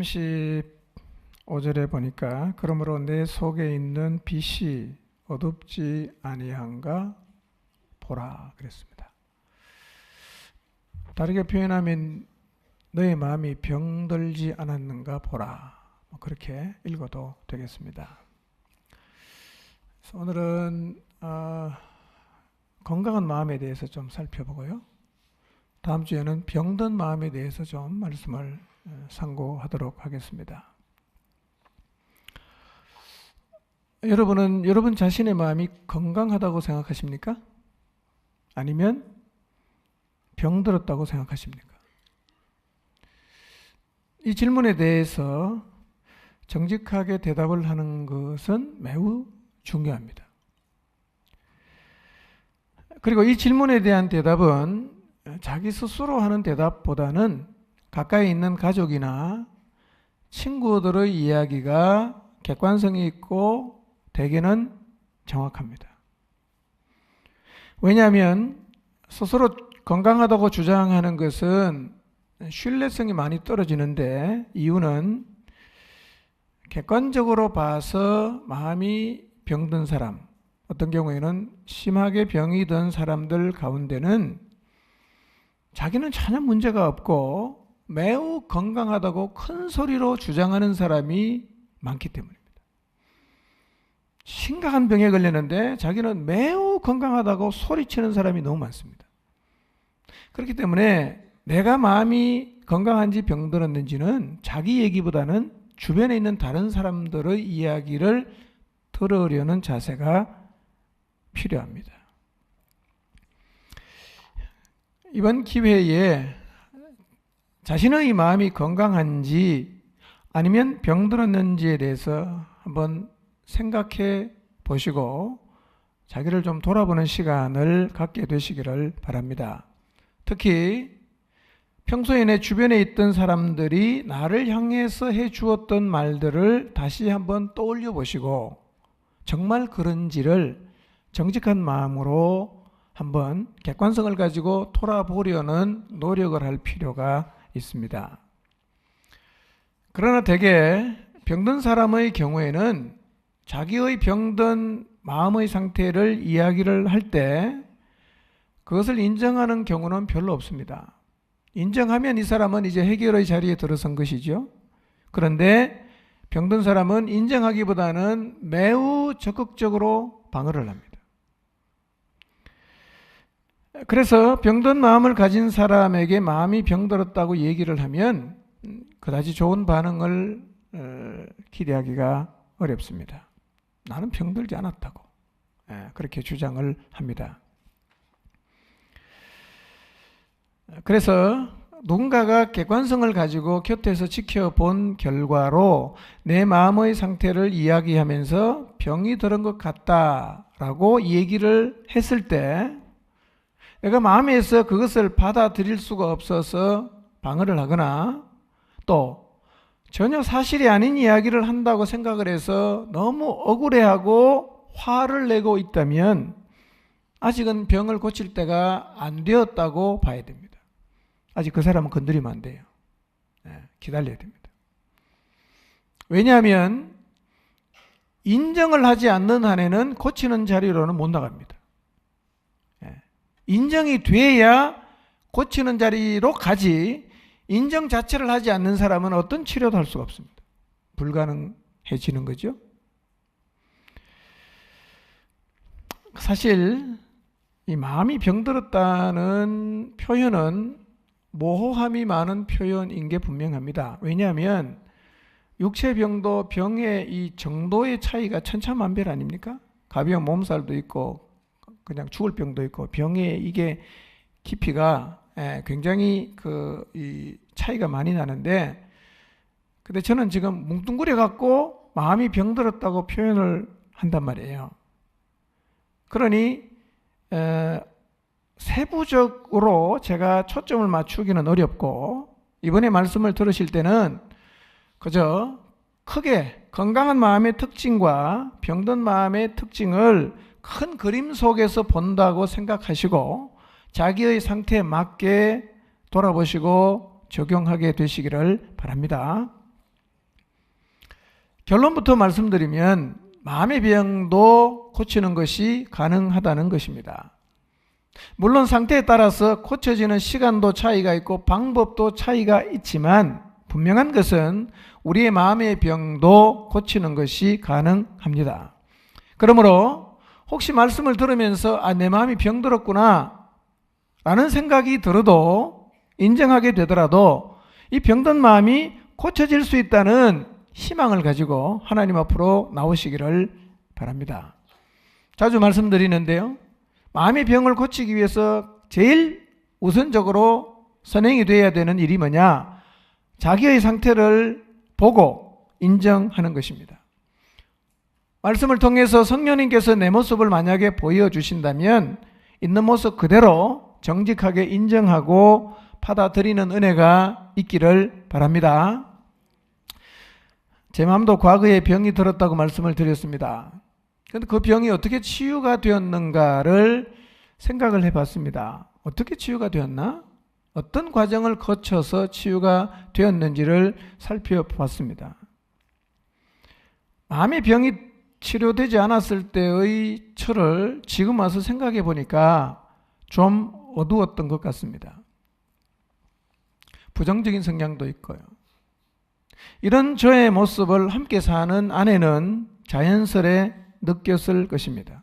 35절에 보니까 그러므로 내 속에 있는 빛이 어둡지 아니한가 보라 그랬습니다. 다르게 표현하면 너의 마음이 병들지 않았는가 보라, 그렇게 읽어도 되겠습니다. 그래서 오늘은 건강한 마음에 대해서 좀 살펴보고요, 다음 주에는 병든 마음에 대해서 좀 말씀을 상고하도록 하겠습니다. 여러분은 여러분 자신의 마음이 건강하다고 생각하십니까? 아니면 병들었다고 생각하십니까? 이 질문에 대해서 정직하게 대답을 하는 것은 매우 중요합니다. 그리고 이 질문에 대한 대답은 자기 스스로 하는 대답보다는 가까이 있는 가족이나 친구들의 이야기가 객관성이 있고 대개는 정확합니다. 왜냐하면 스스로 건강하다고 주장하는 것은 신뢰성이 많이 떨어지는데, 이유는 객관적으로 봐서 마음이 병든 사람, 어떤 경우에는 심하게 병이 든 사람들 가운데는 자기는 전혀 문제가 없고 매우 건강하다고 큰 소리로 주장하는 사람이 많기 때문입니다. 심각한 병에 걸렸는데 자기는 매우 건강하다고 소리치는 사람이 너무 많습니다. 그렇기 때문에 내가 마음이 건강한지 병들었는지는 자기 얘기보다는 주변에 있는 다른 사람들의 이야기를 들으려는 자세가 필요합니다. 이번 기회에 자신의 마음이 건강한지 아니면 병들었는지에 대해서 한번 생각해 보시고 자기를 좀 돌아보는 시간을 갖게 되시기를 바랍니다. 특히 평소에 내 주변에 있던 사람들이 나를 향해서 해 주었던 말들을 다시 한번 떠올려 보시고 정말 그런지를 정직한 마음으로 한번 객관성을 가지고 돌아보려는 노력을 할 필요가 있습니다. 그러나 대개 병든 사람의 경우에는 자기의 병든 마음의 상태를 이야기를 할 때 그것을 인정하는 경우는 별로 없습니다. 인정하면 이 사람은 이제 해결의 자리에 들어선 것이죠. 그런데 병든 사람은 인정하기보다는 매우 적극적으로 방어를 합니다. 그래서 병든 마음을 가진 사람에게 마음이 병들었다고 얘기를 하면 그다지 좋은 반응을 기대하기가 어렵습니다. 나는 병들지 않았다고 그렇게 주장을 합니다. 그래서 누군가가 객관성을 가지고 곁에서 지켜본 결과로 내 마음의 상태를 이야기하면서 병이 들은 것 같다라고 얘기를 했을 때 내가 마음에서 그것을 받아들일 수가 없어서 방어를 하거나 또 전혀 사실이 아닌 이야기를 한다고 생각을 해서 너무 억울해하고 화를 내고 있다면 아직은 병을 고칠 때가 안 되었다고 봐야 됩니다. 아직 그 사람은 건드리면 안 돼요. 기다려야 됩니다. 왜냐하면 인정을 하지 않는 한에는 고치는 자리로는 못 나갑니다. 인정이 돼야 고치는 자리로 가지, 인정 자체를 하지 않는 사람은 어떤 치료도 할 수가 없습니다. 불가능해지는 거죠. 사실 이 마음이 병들었다는 표현은 모호함이 많은 표현인 게 분명합니다. 왜냐하면 육체병도 병의 이 정도의 차이가 천차만별 아닙니까? 가벼운 몸살도 있고 그냥 죽을 병도 있고 병의 이게 깊이가 굉장히 이 차이가 많이 나는데, 근데 저는 지금 뭉뚱그려 갖고 마음이 병들었다고 표현을 한단 말이에요. 그러니 세부적으로 제가 초점을 맞추기는 어렵고, 이번에 말씀을 들으실 때는 그저 크게 건강한 마음의 특징과 병든 마음의 특징을 큰 그림 속에서 본다고 생각하시고 자기의 상태에 맞게 돌아보시고 적용하게 되시기를 바랍니다. 결론부터 말씀드리면 마음의 병도 고치는 것이 가능하다는 것입니다. 물론 상태에 따라서 고쳐지는 시간도 차이가 있고 방법도 차이가 있지만 분명한 것은 우리의 마음의 병도 고치는 것이 가능합니다. 그러므로 혹시 말씀을 들으면서 내 마음이 병들었구나 라는 생각이 들어도 인정하게 되더라도 이 병든 마음이 고쳐질 수 있다는 희망을 가지고 하나님 앞으로 나오시기를 바랍니다. 자주 말씀드리는데요. 마음의 병을 고치기 위해서 제일 우선적으로 선행이 되어야 되는 일이 뭐냐? 자기의 상태를 보고 인정하는 것입니다. 말씀을 통해서 성령님께서 내 모습을 만약에 보여주신다면 있는 모습 그대로 정직하게 인정하고 받아들이는 은혜가 있기를 바랍니다. 제 마음도 과거에 병이 들었다고 말씀을 드렸습니다. 그런데 그 병이 어떻게 치유가 되었는가를 생각을 해봤습니다. 어떻게 치유가 되었나? 어떤 과정을 거쳐서 치유가 되었는지를 살펴봤습니다. 마음의 병이 치료되지 않았을 때의 철을 지금 와서 생각해 보니까 좀 어두웠던 것 같습니다. 부정적인 성향도 있고요. 이런 저의 모습을 함께 사는 아내는 자연스레 느꼈을 것입니다.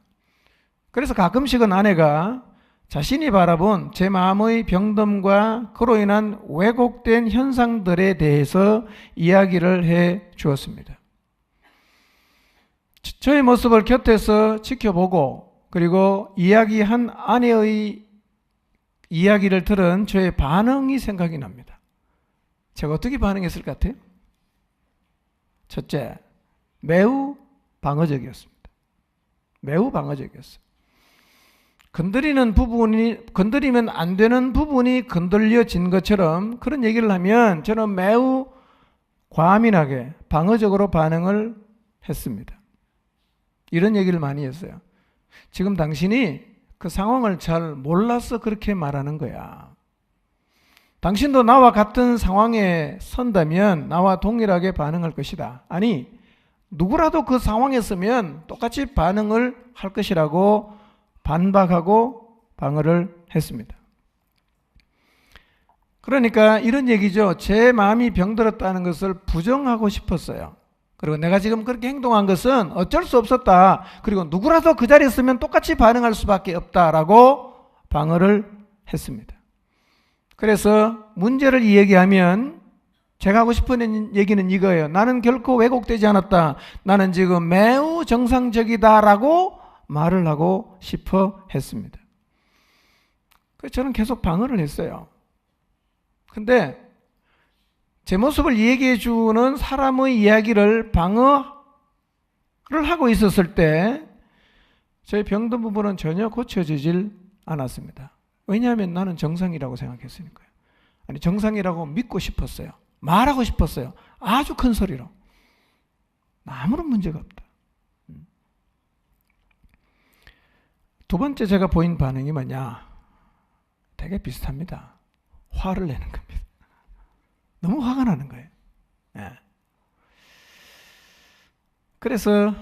그래서 가끔씩은 아내가 자신이 바라본 제 마음의 병듦과 그로 인한 왜곡된 현상들에 대해서 이야기를 해 주었습니다. 저의 모습을 곁에서 지켜보고 그리고 이야기한 아내의 이야기를 들은 저의 반응이 생각이 납니다. 제가 어떻게 반응했을 것 같아요? 첫째, 매우 방어적이었습니다. 매우 방어적이었어요. 건드리면 안 되는 부분이 건들려진 것처럼 그런 얘기를 하면 저는 매우 과민하게 방어적으로 반응을 했습니다. 이런 얘기를 많이 했어요. 지금 당신이 그 상황을 잘 몰라서 그렇게 말하는 거야. 당신도 나와 같은 상황에 선다면 나와 동일하게 반응할 것이다. 아니, 누구라도 그 상황에 서면 똑같이 반응을 할 것이라고 반박하고 방어를 했습니다. 그러니까 이런 얘기죠. 제 마음이 병들었다는 것을 부정하고 싶었어요. 그리고 내가 지금 그렇게 행동한 것은 어쩔 수 없었다. 그리고 누구라도 그 자리에 있으면 똑같이 반응할 수밖에 없다라고 방어를 했습니다. 그래서 문제를 이야기하면 제가 하고 싶은 얘기는 이거예요. 나는 결코 왜곡되지 않았다. 나는 지금 매우 정상적이다라고 말을 하고 싶어 했습니다. 그래서 저는 계속 방어를 했어요. 근데 제 모습을 얘기해 주는 사람의 이야기를 방어를 하고 있었을 때 저의 병든 부분은 전혀 고쳐지질 않았습니다. 왜냐하면 나는 정상이라고 생각했으니까요. 아니, 정상이라고 믿고 싶었어요. 말하고 싶었어요. 아주 큰 소리로. 아무런 문제가 없다. 두 번째 제가 보인 반응이 뭐냐? 되게 비슷합니다. 화를 내는 겁니다. 너무 화가 나는 거예요. 네. 그래서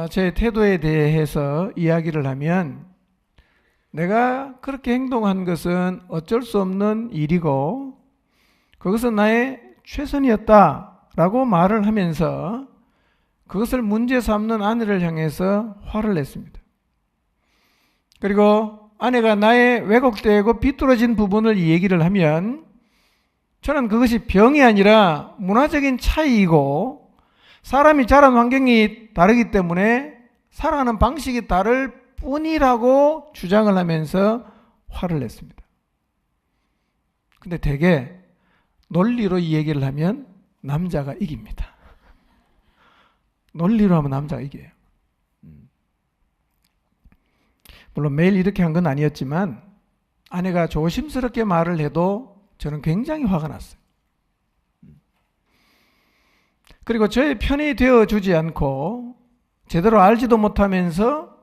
제 태도에 대해서 이야기를 하면 내가 그렇게 행동한 것은 어쩔 수 없는 일이고 그것은 나의 최선이었다라고 말을 하면서 그것을 문제 삼는 아내를 향해서 화를 냈습니다. 그리고 아내가 나의 왜곡되고 비뚤어진 부분을 얘기를 하면 저는 그것이 병이 아니라 문화적인 차이이고 사람이 자란 환경이 다르기 때문에 살아가는 방식이 다를 뿐이라고 주장을 하면서 화를 냈습니다. 근데 되게 논리로 이 얘기를 하면 남자가 이깁니다. 논리로 하면 남자가 이겨요. 물론 매일 이렇게 한 건 아니었지만 아내가 조심스럽게 말을 해도 저는 굉장히 화가 났어요. 그리고 저의 편이 되어주지 않고 제대로 알지도 못하면서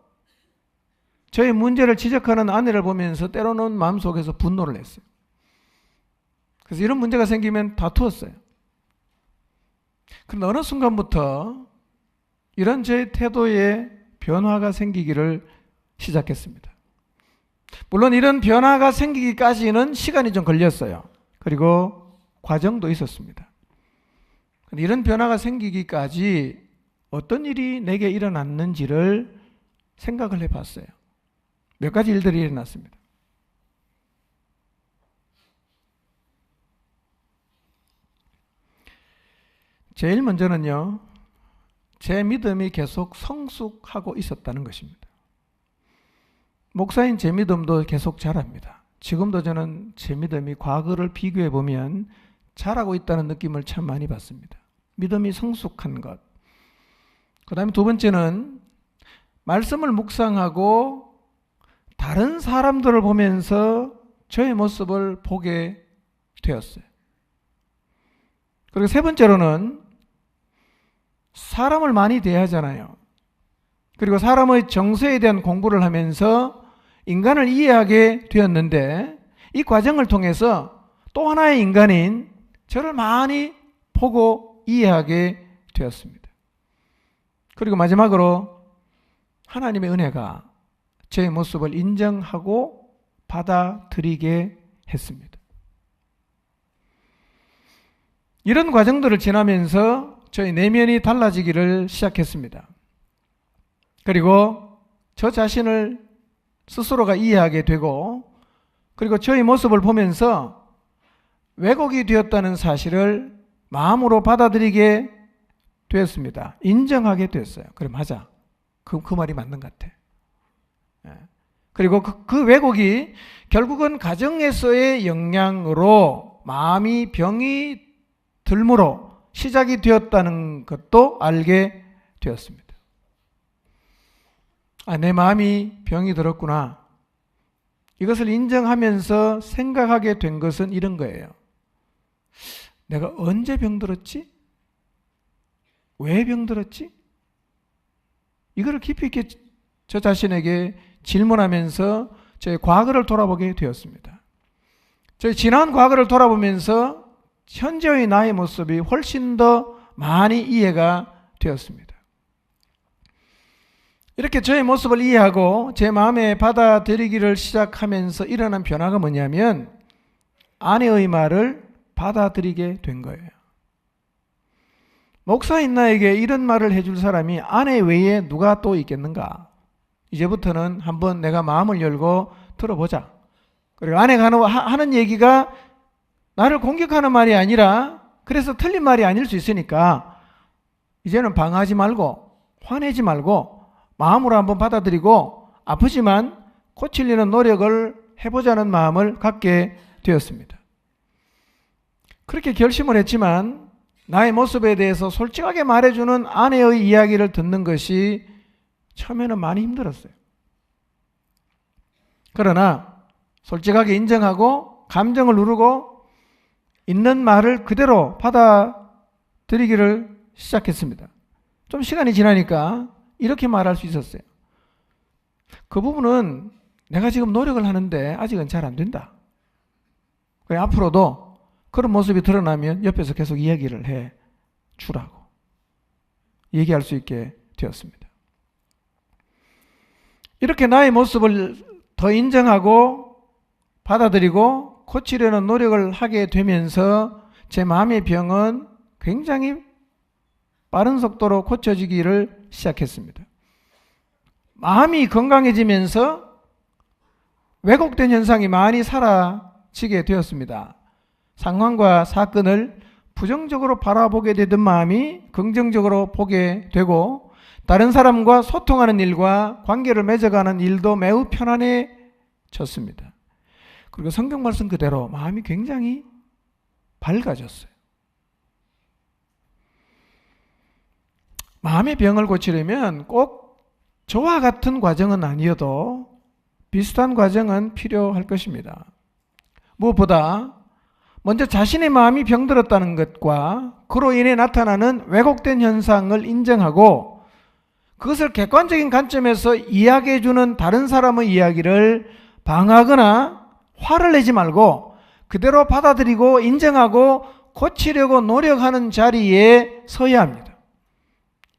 저의 문제를 지적하는 아내를 보면서 때로는 마음속에서 분노를 했어요. 그래서 이런 문제가 생기면 다투었어요. 그런데 어느 순간부터 이런 제 태도에 변화가 생기기를 시작했습니다. 물론 이런 변화가 생기기까지는 시간이 좀 걸렸어요. 그리고 과정도 있었습니다. 이런 변화가 생기기까지 어떤 일이 내게 일어났는지를 생각을 해봤어요. 몇 가지 일들이 일어났습니다. 제일 먼저는요, 제 믿음이 계속 성숙하고 있었다는 것입니다. 목사인 제 믿음도 계속 자랍니다. 지금도 저는 제 믿음이 과거를 비교해 보면 자라고 있다는 느낌을 참 많이 받습니다. 믿음이 성숙한 것. 그 다음에 두 번째는 말씀을 묵상하고 다른 사람들을 보면서 저의 모습을 보게 되었어요. 그리고 세 번째로는 사람을 많이 대하잖아요. 그리고 사람의 정서에 대한 공부를 하면서 인간을 이해하게 되었는데, 이 과정을 통해서 또 하나의 인간인 저를 많이 보고 이해하게 되었습니다. 그리고 마지막으로 하나님의 은혜가 제 모습을 인정하고 받아들이게 했습니다. 이런 과정들을 지나면서 저희 내면이 달라지기를 시작했습니다. 그리고 저 자신을 스스로가 이해하게 되고, 그리고 저의 모습을 보면서 왜곡이 되었다는 사실을 마음으로 받아들이게 되었습니다. 인정하게 됐어요. 그래, 맞아. 그 말이 맞는 것 같아. 그리고 그 왜곡이 결국은 가정에서의 영향으로 마음이 병이 들므로 시작이 되었다는 것도 알게 되었습니다. 내 마음이 병이 들었구나. 이것을 인정하면서 생각하게 된 것은 이런 거예요. 내가 언제 병들었지? 왜 병들었지? 이거를 깊이 있게 저 자신에게 질문하면서 제 과거를 돌아보게 되었습니다. 제 지난 과거를 돌아보면서 현재의 나의 모습이 훨씬 더 많이 이해가 되었습니다. 이렇게 저의 모습을 이해하고 제 마음에 받아들이기를 시작하면서 일어난 변화가 뭐냐면, 아내의 말을 받아들이게 된 거예요. 목사인 나에게 이런 말을 해줄 사람이 아내 외에 누가 또 있겠는가? 이제부터는 한번 내가 마음을 열고 들어보자. 그리고 아내가 하는 얘기가 나를 공격하는 말이 아니라, 그래서 틀린 말이 아닐 수 있으니까 이제는 방어하지 말고 화내지 말고 마음으로 한번 받아들이고 아프지만 고치려는 노력을 해보자는 마음을 갖게 되었습니다. 그렇게 결심을 했지만 나의 모습에 대해서 솔직하게 말해주는 아내의 이야기를 듣는 것이 처음에는 많이 힘들었어요. 그러나 솔직하게 인정하고 감정을 누르고 있는 말을 그대로 받아들이기를 시작했습니다. 좀 시간이 지나니까 이렇게 말할 수 있었어요. 그 부분은 내가 지금 노력을 하는데 아직은 잘 안 된다. 앞으로도 그런 모습이 드러나면 옆에서 계속 이야기를 해 주라고 얘기할 수 있게 되었습니다. 이렇게 나의 모습을 더 인정하고 받아들이고 고치려는 노력을 하게 되면서 제 마음의 병은 굉장히 빠른 속도로 고쳐지기를 시작했습니다. 마음이 건강해지면서 왜곡된 현상이 많이 사라지게 되었습니다. 상황과 사건을 부정적으로 바라보게 되던 마음이 긍정적으로 보게 되고, 다른 사람과 소통하는 일과 관계를 맺어가는 일도 매우 편안해졌습니다. 그리고 성경 말씀 그대로 마음이 굉장히 밝아졌어요. 마음의 병을 고치려면 꼭 저와 같은 과정은 아니어도 비슷한 과정은 필요할 것입니다. 무엇보다 먼저 자신의 마음이 병들었다는 것과 그로 인해 나타나는 왜곡된 현상을 인정하고 그것을 객관적인 관점에서 이야기해주는 다른 사람의 이야기를 방어하거나 화를 내지 말고 그대로 받아들이고 인정하고 고치려고 노력하는 자리에 서야 합니다.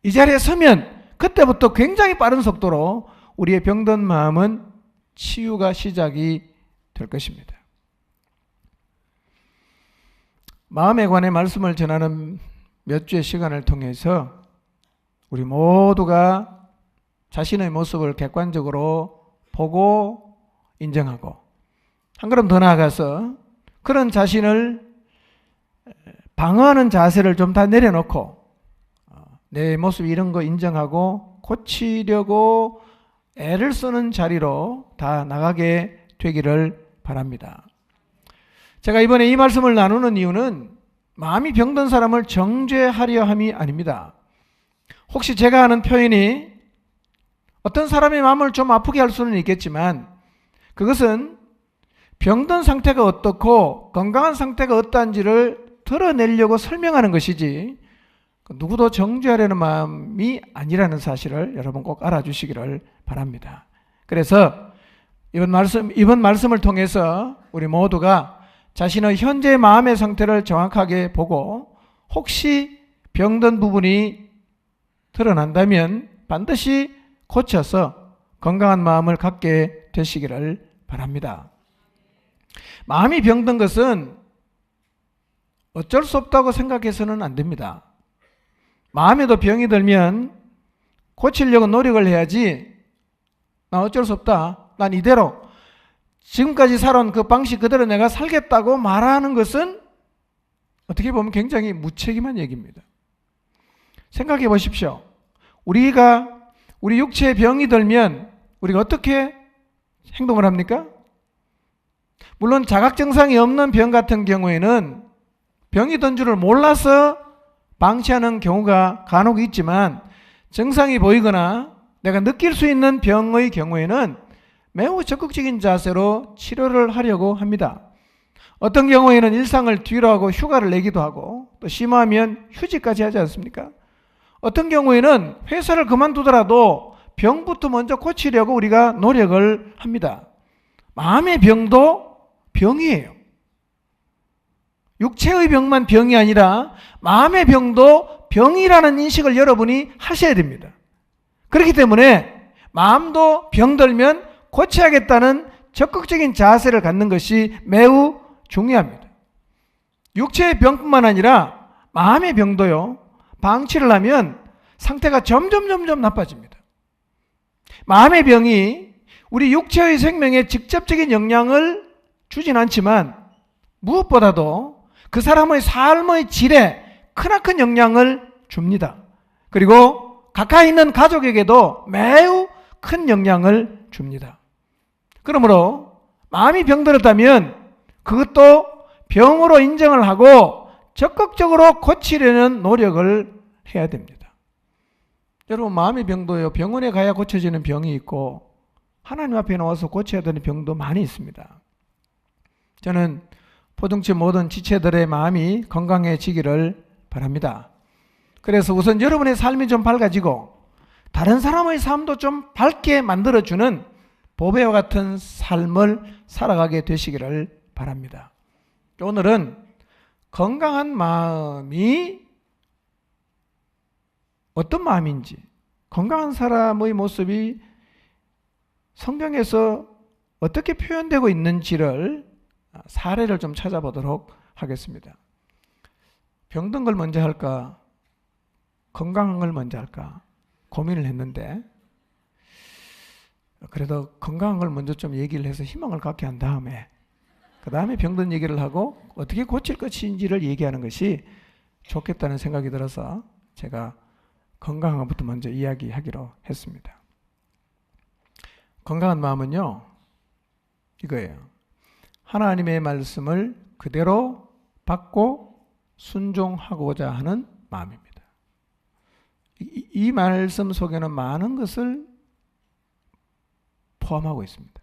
이 자리에 서면 그때부터 굉장히 빠른 속도로 우리의 병든 마음은 치유가 시작이 될 것입니다. 마음에 관해 말씀을 전하는 몇 주의 시간을 통해서 우리 모두가 자신의 모습을 객관적으로 보고 인정하고 한 걸음 더 나아가서 그런 자신을 방어하는 자세를 좀 다 내려놓고 내 모습 이런 거 인정하고 고치려고 애를 쓰는 자리로 다 나가게 되기를 바랍니다. 제가 이번에 이 말씀을 나누는 이유는 마음이 병든 사람을 정죄하려 함이 아닙니다. 혹시 제가 하는 표현이 어떤 사람의 마음을 좀 아프게 할 수는 있겠지만 그것은 병든 상태가 어떻고 건강한 상태가 어떠한지를 드러내려고 설명하는 것이지 누구도 정죄하려는 마음이 아니라는 사실을 여러분 꼭 알아주시기를 바랍니다. 그래서 이번 말씀을 통해서 우리 모두가 자신의 현재 마음의 상태를 정확하게 보고 혹시 병든 부분이 드러난다면 반드시 고쳐서 건강한 마음을 갖게 되시기를 바랍니다. 마음이 병든 것은 어쩔 수 없다고 생각해서는 안 됩니다. 마음에도 병이 들면 고치려고 노력을 해야지 나 어쩔 수 없다. 난 이대로 지금까지 살아온 그 방식 그대로 내가 살겠다고 말하는 것은 어떻게 보면 굉장히 무책임한 얘기입니다. 생각해 보십시오. 우리 육체에 병이 들면 우리가 어떻게 행동을 합니까? 물론 자각증상이 없는 병 같은 경우에는 병이 든 줄을 몰라서 방치하는 경우가 간혹 있지만 증상이 보이거나 내가 느낄 수 있는 병의 경우에는 매우 적극적인 자세로 치료를 하려고 합니다. 어떤 경우에는 일상을 뒤로 하고 휴가를 내기도 하고 또 심하면 휴직까지 하지 않습니까? 어떤 경우에는 회사를 그만두더라도 병부터 먼저 고치려고 우리가 노력을 합니다. 마음의 병도 병이에요. 육체의 병만 병이 아니라 마음의 병도 병이라는 인식을 여러분이 하셔야 됩니다. 그렇기 때문에 마음도 병들면 고쳐야겠다는 적극적인 자세를 갖는 것이 매우 중요합니다. 육체의 병뿐만 아니라 마음의 병도요. 방치를 하면 상태가 점점 나빠집니다. 마음의 병이 우리 육체의 생명에 직접적인 영향을 주진 않지만 무엇보다도 그 사람의 삶의 질에 크나큰 영향을 줍니다. 그리고 가까이 있는 가족에게도 매우 큰 영향을 줍니다. 그러므로 마음이 병들었다면 그것도 병으로 인정을 하고 적극적으로 고치려는 노력을 해야 됩니다. 여러분 마음의 병도요. 병원에 가야 고쳐지는 병이 있고 하나님 앞에 나와서 고쳐야 되는 병도 많이 있습니다. 저는 포동체 모든 지체들의 마음이 건강해지기를 바랍니다. 그래서 우선 여러분의 삶이 좀 밝아지고 다른 사람의 삶도 좀 밝게 만들어주는 보배와 같은 삶을 살아가게 되시기를 바랍니다. 오늘은 건강한 마음이 어떤 마음인지, 건강한 사람의 모습이 성경에서 어떻게 표현되고 있는지를 사례를 좀 찾아보도록 하겠습니다. 병든 걸 먼저 할까? 건강한 걸 먼저 할까? 고민을 했는데 그래도 건강한 걸 먼저 좀 얘기를 해서 희망을 갖게 한 다음에 그 다음에 병든 얘기를 하고 어떻게 고칠 것인지를 얘기하는 것이 좋겠다는 생각이 들어서 제가 건강한 것부터 먼저 이야기하기로 했습니다. 건강한 마음은요, 이거예요. 하나님의 말씀을 그대로 받고 순종하고자 하는 마음입니다. 이 말씀 속에는 많은 것을 포함하고 있습니다.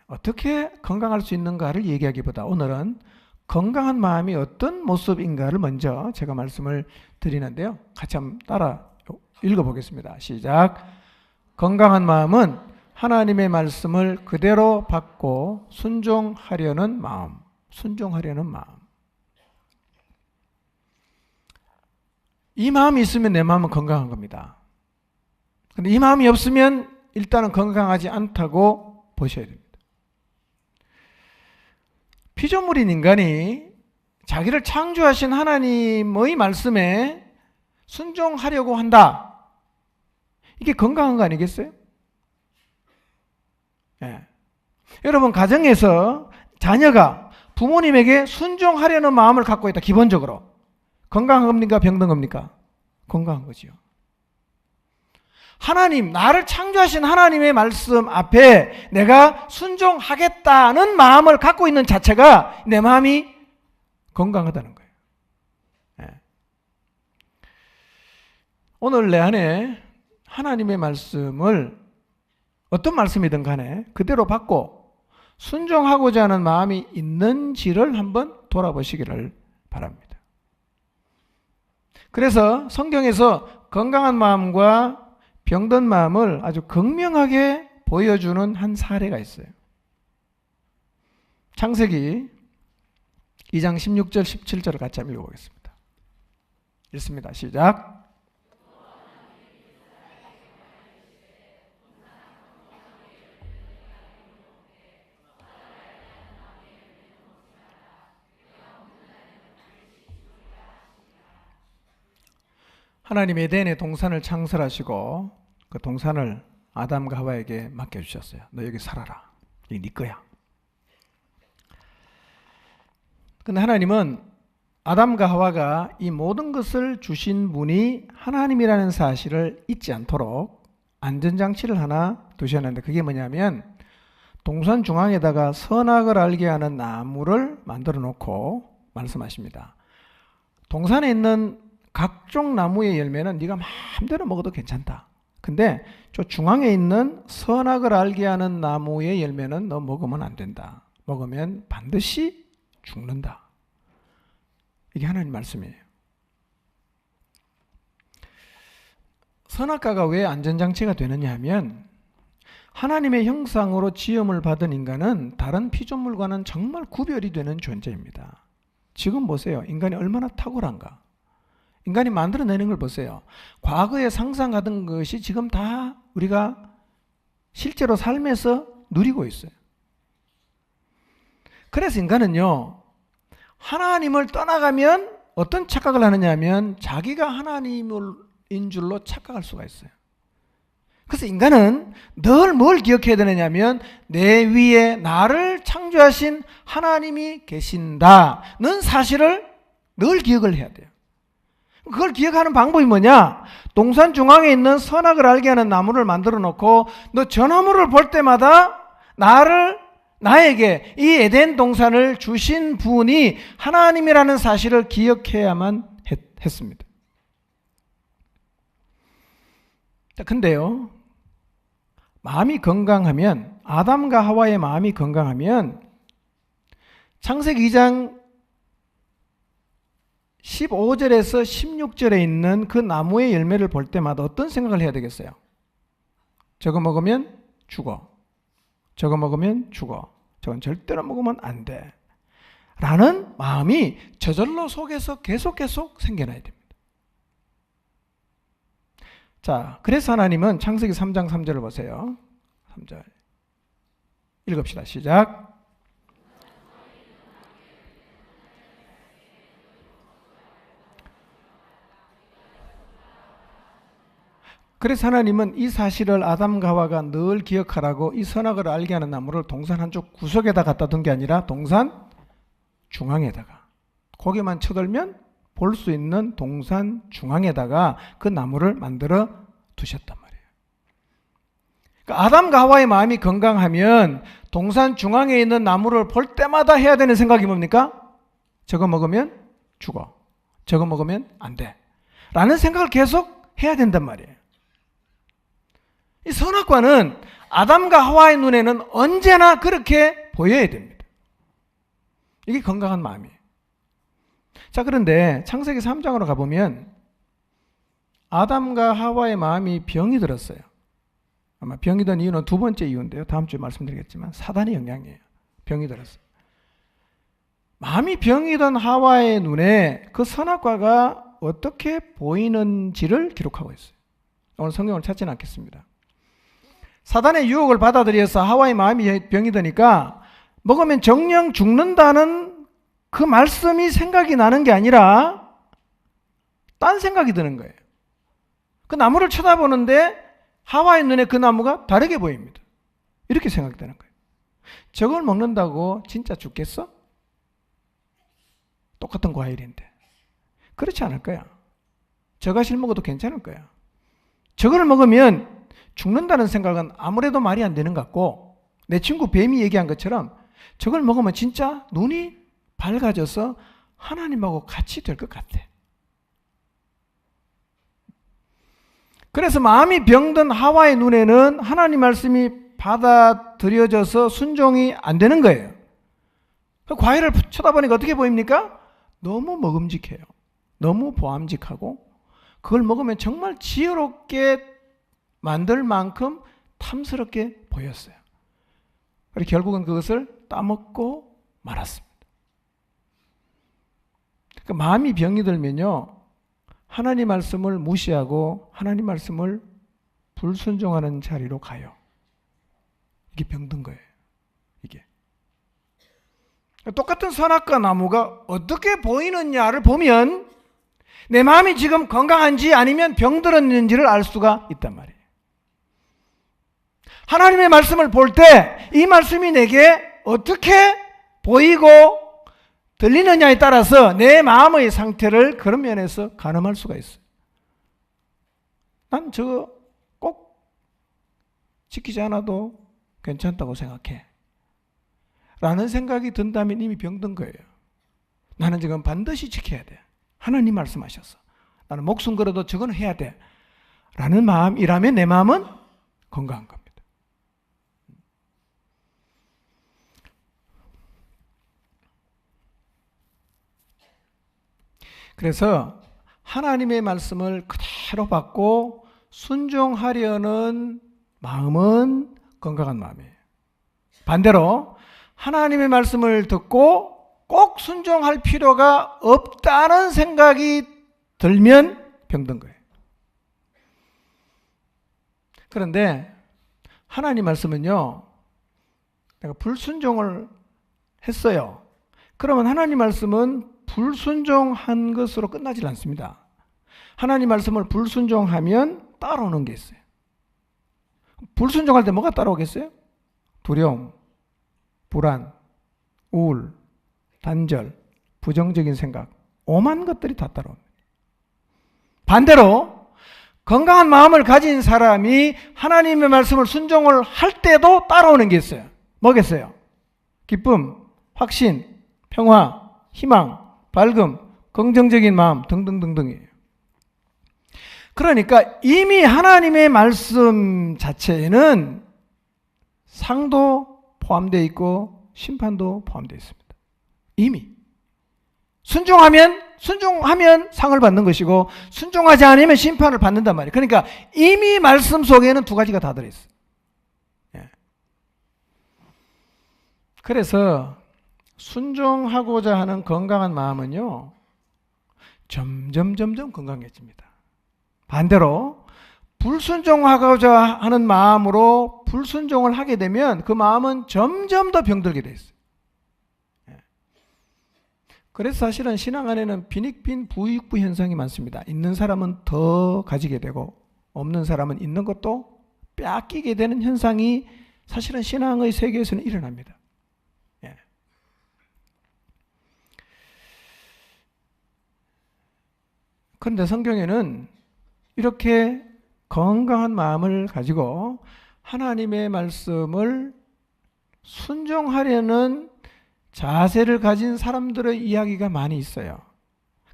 어떻게 건강할 수 있는가를 얘기하기보다 오늘은 건강한 마음이 어떤 모습인가를 먼저 제가 말씀을 드리는데요. 같이 한번 따라 읽어보겠습니다. 시작. 건강한 마음은 하나님의 말씀을 그대로 받고 순종하려는 마음. 순종하려는 마음. 이 마음이 있으면 내 마음은 건강한 겁니다. 근데 이 마음이 없으면 일단은 건강하지 않다고 보셔야 됩니다. 피조물인 인간이 자기를 창조하신 하나님의 말씀에 순종하려고 한다. 이게 건강한 거 아니겠어요? 예. 여러분, 가정에서 자녀가 부모님에게 순종하려는 마음을 갖고 있다. 기본적으로. 건강한 겁니까? 병든 겁니까? 건강한 거지요. 하나님, 나를 창조하신 하나님의 말씀 앞에 내가 순종하겠다는 마음을 갖고 있는 자체가 내 마음이 건강하다는 거예요. 예. 오늘 내 안에 하나님의 말씀을 어떤 말씀이든 간에 그대로 받고 순종하고자 하는 마음이 있는지를 한번 돌아보시기를 바랍니다. 그래서 성경에서 건강한 마음과 병든 마음을 아주 극명하게 보여주는 한 사례가 있어요. 창세기 2장 16절 17절을 같이 한번 읽어보겠습니다. 읽습니다. 시작. 하나님이 에덴의 동산을 창설하시고 그 동산을 아담과 하와에게 맡겨주셨어요. 너 여기 살아라. 이게 네 거야. 근데 하나님은 아담과 하와가 이 모든 것을 주신 분이 하나님이라는 사실을 잊지 않도록 안전장치를 하나 두셨는데 그게 뭐냐면 동산 중앙에다가 선악을 알게 하는 나무를 만들어 놓고 말씀하십니다. 동산에 있는 각종 나무의 열매는 네가 마음대로 먹어도 괜찮다. 근데 저 중앙에 있는 선악을 알게 하는 나무의 열매는 너 먹으면 안 된다. 먹으면 반드시 죽는다. 이게 하나님 말씀이에요. 선악과가 왜 안전장치가 되느냐 하면 하나님의 형상으로 지음을 받은 인간은 다른 피조물과는 정말 구별이 되는 존재입니다. 지금 보세요. 인간이 얼마나 탁월한가. 인간이 만들어내는 걸 보세요. 과거에 상상하던 것이 지금 다 우리가 실제로 삶에서 누리고 있어요. 그래서 인간은요, 하나님을 떠나가면 어떤 착각을 하느냐 하면 자기가 하나님인 줄로 착각할 수가 있어요. 그래서 인간은 늘 뭘 기억해야 되느냐 하면 내 위에 나를 창조하신 하나님이 계신다는 사실을 늘 기억을 해야 돼요. 그걸 기억하는 방법이 뭐냐? 동산 중앙에 있는 선악을 알게 하는 나무를 만들어 놓고 너 저 나무를 볼 때마다 나에게 이 에덴 동산을 주신 분이 하나님이라는 사실을 기억해야만 했습니다. 근데요, 마음이 건강하면, 아담과 하와의 마음이 건강하면 창세기 2장 15절에서 16절에 있는 그 나무의 열매를 볼 때마다 어떤 생각을 해야 되겠어요? 저거 먹으면 죽어. 저거 먹으면 죽어. 저건 절대로 먹으면 안 돼. 라는 마음이 저절로 속에서 계속 생겨나야 됩니다. 자, 그래서 하나님은 창세기 3장 3절을 보세요. 3절. 읽읍시다. 시작. 그래서 하나님은 이 사실을 아담과 하와가 늘 기억하라고 이 선악을 알게 하는 나무를 동산 한쪽 구석에다 갖다 둔 게 아니라 동산 중앙에다가, 거기만 쳐들면 볼 수 있는 동산 중앙에다가 그 나무를 만들어 두셨단 말이에요. 그러니까 아담과 하와의 마음이 건강하면 동산 중앙에 있는 나무를 볼 때마다 해야 되는 생각이 뭡니까? 저거 먹으면 죽어. 저거 먹으면 안 돼. 라는 생각을 계속 해야 된단 말이에요. 이 선악과는 아담과 하와의 눈에는 언제나 그렇게 보여야 됩니다. 이게 건강한 마음이에요. 자, 그런데 창세기 3장으로 가보면 아담과 하와의 마음이 병이 들었어요. 아마 병이 든 이유는 두 번째 이유인데요. 다음 주에 말씀드리겠지만 사단의 영향이에요. 병이 들었어요. 마음이 병이 든 하와의 눈에 그 선악과가 어떻게 보이는지를 기록하고 있어요. 오늘 성경을 찾지는 않겠습니다. 사단의 유혹을 받아들여서 하와의 마음이 병이 드니까 먹으면 정령 죽는다는 그 말씀이 생각이 나는 게 아니라 딴 생각이 드는 거예요. 그 나무를 쳐다보는데 하와의 눈에 그 나무가 다르게 보입니다. 이렇게 생각되는 거예요. 저걸 먹는다고 진짜 죽겠어? 똑같은 과일인데. 그렇지 않을 거야. 저것을 먹어도 괜찮을 거야. 저걸 먹으면 죽는다는 생각은 아무래도 말이 안 되는 것 같고, 내 친구 뱀이 얘기한 것처럼 저걸 먹으면 진짜 눈이 밝아져서 하나님하고 같이 될 것 같아. 그래서 마음이 병든 하와의 눈에는 하나님 말씀이 받아들여져서 순종이 안 되는 거예요. 그 과일을 쳐다보니까 어떻게 보입니까? 너무 먹음직해요. 너무 보암직하고 그걸 먹으면 정말 지혜롭게 만들 만큼 탐스럽게 보였어요. 그래서 결국은 그것을 따먹고 말았습니다. 그러니까 마음이 병이 들면요, 하나님 말씀을 무시하고 하나님 말씀을 불순종하는 자리로 가요. 이게 병든 거예요. 이게. 똑같은 선악과 나무가 어떻게 보이느냐를 보면 내 마음이 지금 건강한지 아니면 병들었는지를 알 수가 있단 말이에요. 하나님의 말씀을 볼 때 이 말씀이 내게 어떻게 보이고 들리느냐에 따라서 내 마음의 상태를 그런 면에서 가늠할 수가 있어요. 난 저거 꼭 지키지 않아도 괜찮다고 생각해 라는 생각이 든다면 이미 병든 거예요. 나는 지금 반드시 지켜야 돼. 하나님 말씀하셨어. 나는 목숨 걸어도 저건 해야 돼 라는 마음이라면 내 마음은 건강한 겁니다. 그래서 하나님의 말씀을 그대로 받고 순종하려는 마음은 건강한 마음이에요. 반대로 하나님의 말씀을 듣고 꼭 순종할 필요가 없다는 생각이 들면 병든 거예요. 그런데 하나님 말씀은요, 내가 불순종을 했어요. 그러면 하나님 말씀은 불순종한 것으로 끝나질 않습니다. 하나님 말씀을 불순종하면 따라오는 게 있어요. 불순종할 때 뭐가 따라오겠어요? 두려움, 불안, 우울, 단절, 부정적인 생각, 오만 것들이 다 따라옵니다. 반대로 건강한 마음을 가진 사람이 하나님의 말씀을 순종을 할 때도 따라오는 게 있어요. 뭐겠어요? 기쁨, 확신, 평화, 희망, 밝음, 긍정적인 마음 등등등등이에요. 그러니까 이미 하나님의 말씀 자체에는 상도 포함되어 있고 심판도 포함되어 있습니다. 이미 순종하면 상을 받는 것이고 순종하지 않으면 심판을 받는단 말이에요. 그러니까 이미 말씀 속에는 두 가지가 다 들어있어요. 그래서 순종하고자 하는 건강한 마음은요, 점점 건강해집니다. 반대로 불순종하고자 하는 마음으로 불순종을 하게 되면 그 마음은 점점 더 병들게 돼 있어요. 그래서 사실은 신앙 안에는 빈익빈 부익부 현상이 많습니다. 있는 사람은 더 가지게 되고 없는 사람은 있는 것도 빼앗기게 되는 현상이 사실은 신앙의 세계에서는 일어납니다. 그런데 성경에는 이렇게 건강한 마음을 가지고 하나님의 말씀을 순종하려는 자세를 가진 사람들의 이야기가 많이 있어요.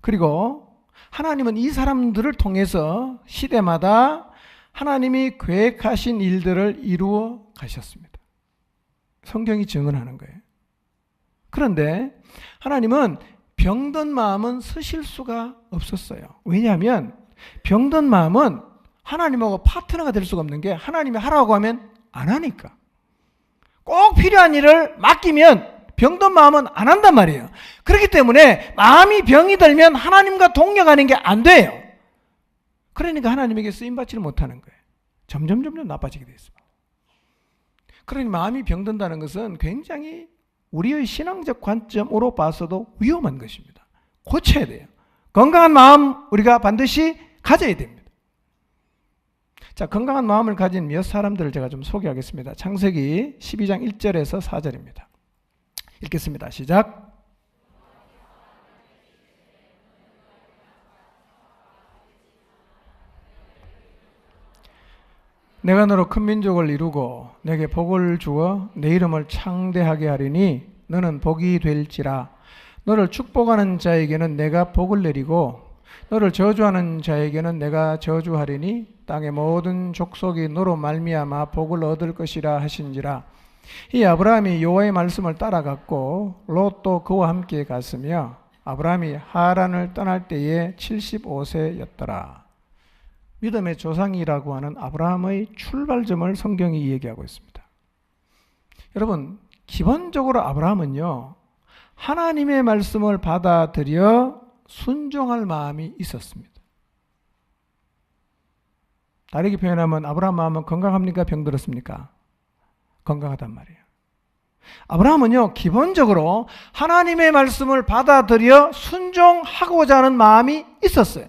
그리고 하나님은 이 사람들을 통해서 시대마다 하나님이 계획하신 일들을 이루어 가셨습니다. 성경이 증언하는 거예요. 그런데 하나님은 병든 마음은 쓰실 수가 없었어요. 왜냐하면 병든 마음은 하나님하고 파트너가 될 수가 없는 게 하나님이 하라고 하면 안 하니까. 꼭 필요한 일을 맡기면 병든 마음은 안 한단 말이에요. 그렇기 때문에 마음이 병이 들면 하나님과 동력하는 게 안 돼요. 그러니까 하나님에게 쓰임받지를 못하는 거예요. 점점 나빠지게 돼 있습니다. 그러니 마음이 병든다는 것은 굉장히 우리의 신앙적 관점으로 봐서도 위험한 것입니다. 고쳐야 돼요. 건강한 마음 우리가 반드시 가져야 됩니다. 자, 건강한 마음을 가진 몇 사람들을 제가 좀 소개하겠습니다. 창세기 12장 1절에서 4절입니다. 읽겠습니다. 시작. 내가 너로 큰 민족을 이루고 내게 복을 주어 내 이름을 창대하게 하리니 너는 복이 될지라. 너를 축복하는 자에게는 내가 복을 내리고 너를 저주하는 자에게는 내가 저주하리니 땅의 모든 족속이 너로 말미암아 복을 얻을 것이라 하신지라. 이 아브라함이 여호와의 말씀을 따라갔고 롯도 그와 함께 갔으며 아브라함이 하란을 떠날 때에 75세였더라. 믿음의 조상이라고 하는 아브라함의 출발점을 성경이 얘기하고 있습니다. 여러분, 기본적으로 아브라함은요, 하나님의 말씀을 받아들여 순종할 마음이 있었습니다. 다르게 표현하면 아브라함 마음은 건강합니까? 병들었습니까? 건강하단 말이에요. 아브라함은요, 기본적으로 하나님의 말씀을 받아들여 순종하고자 하는 마음이 있었어요.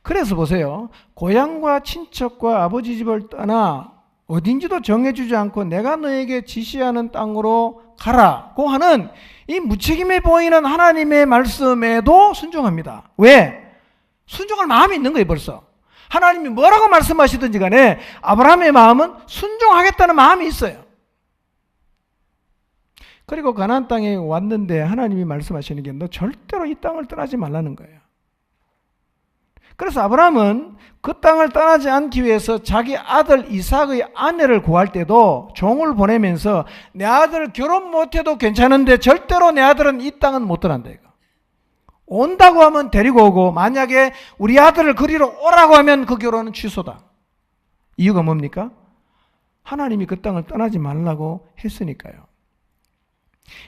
그래서 보세요. 고향과 친척과 아버지 집을 떠나 어딘지도 정해주지 않고 내가 너에게 지시하는 땅으로 가라고 하는 이 무책임해 보이는 하나님의 말씀에도 순종합니다. 왜? 순종할 마음이 있는 거예요, 벌써. 하나님이 뭐라고 말씀하시든지 간에 아브라함의 마음은 순종하겠다는 마음이 있어요. 그리고 가나안 땅에 왔는데 하나님이 말씀하시는 게 너 절대로 이 땅을 떠나지 말라는 거예요. 그래서 아브라함은 그 땅을 떠나지 않기 위해서 자기 아들 이삭의 아내를 구할 때도 종을 보내면서 내 아들 결혼 못해도 괜찮은데 절대로 내 아들은 이 땅은 못 떠난다 이거. 온다고 하면 데리고 오고 만약에 우리 아들을 그리러 오라고 하면 그 결혼은 취소다. 이유가 뭡니까? 하나님이 그 땅을 떠나지 말라고 했으니까요.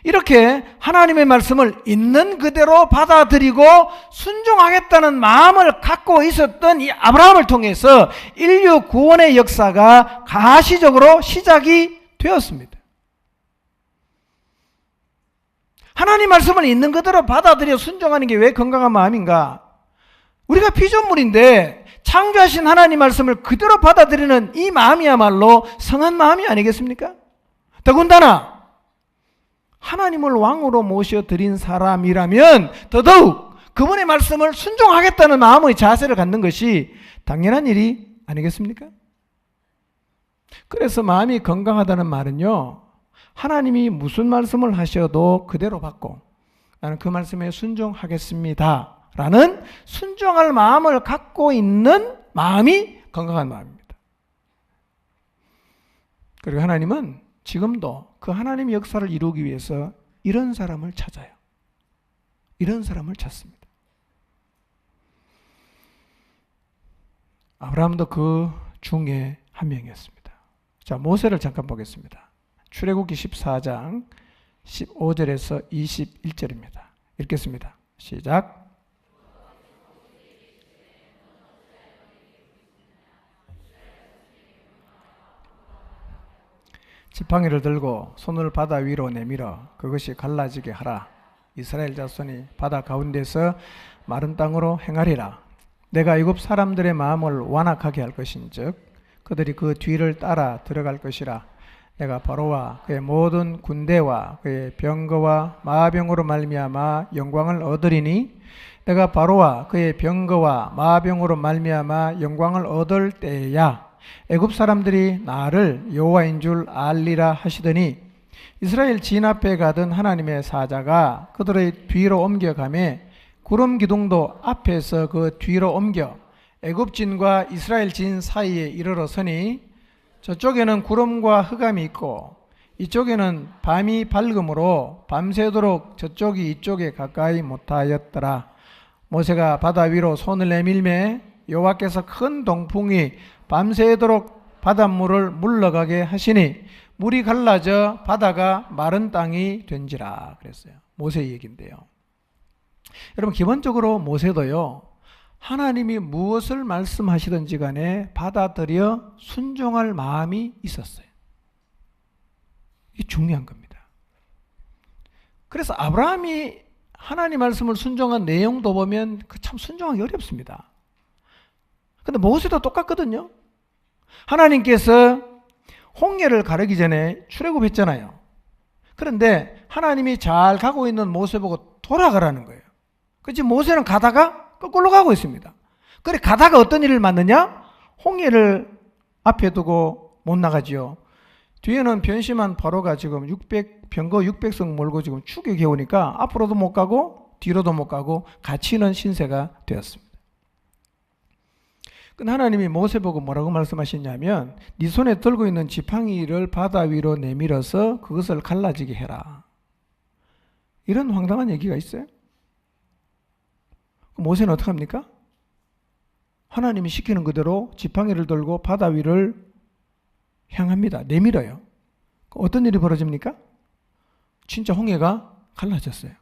이렇게 하나님의 말씀을 있는 그대로 받아들이고 순종하겠다는 마음을 갖고 있었던 이 아브라함을 통해서 인류 구원의 역사가 가시적으로 시작이 되었습니다. 하나님 말씀을 있는 그대로 받아들여 순종하는 게 왜 건강한 마음인가? 우리가 피조물인데 창조하신 하나님 말씀을 그대로 받아들이는 이 마음이야말로 성한 마음이 아니겠습니까? 더군다나 하나님을 왕으로 모셔드린 사람이라면 더더욱 그분의 말씀을 순종하겠다는 마음의 자세를 갖는 것이 당연한 일이 아니겠습니까? 그래서 마음이 건강하다는 말은요, 하나님이 무슨 말씀을 하셔도 그대로 받고 나는 그 말씀에 순종하겠습니다 라는 순종할 마음을 갖고 있는 마음이 건강한 마음입니다. 그리고 하나님은 지금도 그 하나님의 역사를 이루기 위해서 이런 사람을 찾아요. 이런 사람을 찾습니다. 아브라함도 그 중에 한 명이었습니다. 자, 모세를 잠깐 보겠습니다. 출애굽기 14장 15절에서 21절입니다. 읽겠습니다. 시작. 지팡이를 들고 손을 바다 위로 내밀어 그것이 갈라지게 하라. 이스라엘 자손이 바다 가운데서 마른 땅으로 행하리라. 내가 애굽 사람들의 마음을 완악하게 할 것인즉 그들이 그 뒤를 따라 들어갈 것이라. 내가 바로와 그의 모든 군대와 그의 병거와 마병으로 말미암아 영광을 얻으리니 내가 바로와 그의 병거와 마병으로 말미암아 영광을 얻을 때야 애굽 사람들이 나를 여호와인 줄 알리라 하시더니 이스라엘 진 앞에 가던 하나님의 사자가 그들의 뒤로 옮겨가매 구름 기둥도 앞에서 그 뒤로 옮겨 애굽 진과 이스라엘 진 사이에 이르러 서니 저쪽에는 구름과 흑암이 있고 이쪽에는 밤이 밝음으로 밤새도록 저쪽이 이쪽에 가까이 못하였더라. 모세가 바다 위로 손을 내밀매 여호와께서 큰 동풍이 밤새도록 바닷물을 물러가게 하시니 물이 갈라져 바다가 마른 땅이 된지라 그랬어요. 모세 얘기인데요. 여러분, 기본적으로 모세도요, 하나님이 무엇을 말씀하시든지 간에 받아들여 순종할 마음이 있었어요. 이게 중요한 겁니다. 그래서 아브라함이 하나님 말씀을 순종한 내용도 보면 참 순종하기 어렵습니다. 근데 모세도 똑같거든요. 하나님께서 홍해를 가르기 전에 출애굽했잖아요. 그런데 하나님이 잘 가고 있는 모세 보고 돌아가라는 거예요. 그치? 모세는 가다가 거꾸로 가고 있습니다. 그래, 가다가 어떤 일을 만느냐? 홍해를 앞에 두고 못 나가지요. 뒤에는 변심한 바로가 지금 병거 600성 몰고 지금 추격해 오니까 앞으로도 못 가고 뒤로도 못 가고 갇히는 신세가 되었습니다. 근데 하나님이 모세 보고 뭐라고 말씀하셨냐면, 네 손에 들고 있는 지팡이를 바다 위로 내밀어서 그것을 갈라지게 해라. 이런 황당한 얘기가 있어요? 모세는 어떻게 합니까? 하나님이 시키는 그대로 지팡이를 들고 바다 위를 향합니다. 내밀어요. 어떤 일이 벌어집니까? 진짜 홍해가 갈라졌어요.